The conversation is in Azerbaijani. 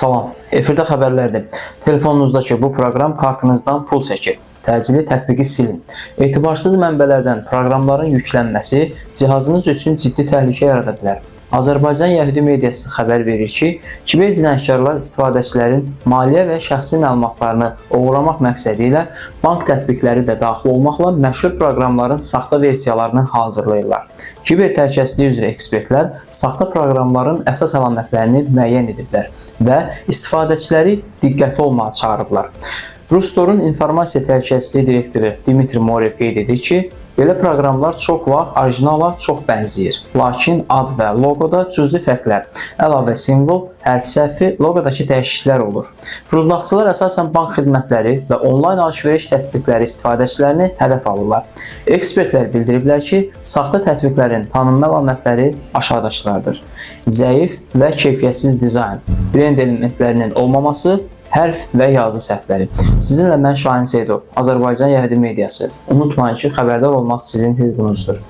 Salam, efirdə xəbərlərdir. Telefonunuzdakı bu proqram kartınızdan pul çəkir. Təcili tətbiqi silin. Etibarsız mənbələrdən proqramların yüklənməsi cihazınız üçün ciddi təhlükə yarada bilər. Azərbaycan Yəhudi mediası xəbər verir ki, kiber cinayətkarlar istifadəçilərin maliyyə və şəxsi məlumatlarını oğurlamaq məqsədi ilə bank tətbiqləri də daxil olmaqla məşhur proqramların saxta versiyalarını hazırlayırlar. Kiber təhlükəsizliyi üzrə ekspertlər saxta proqramların əsas əlamətlərini müəyyən ediblər və istifadəçiləri diqqətli olmağa çağırıblar. Rustor'un informasiya təhlükəsizliyi direktoru Dmitri Morev qeyd edir ki, belə proqramlar çox vaxt orijinala çox bənzəyir. Lakin ad və loqoda cüzi fərqlər, əlavə simvol, hərf səhvi, loqodakı dəyişikliklər olur. Fırıldaqçılar əsasən bank xidmətləri və onlayn alış-veriş tətbiqləri istifadəçilərini hədəf alırlar. Ekspertlər bildiriblər ki, saxta tətbiqlərin tanınma əlamətləri aşağıdakılardır. Zəif və keyfiyyətsiz dizayn, brend elementlərinin olmaması, hərf və yazı səhvləri. Sizinlə mən Şahin Seydov, Azərbaycan Yəhudi mediası. Unutmayın ki, xəbərdar olmaq sizin hüququnuzdur.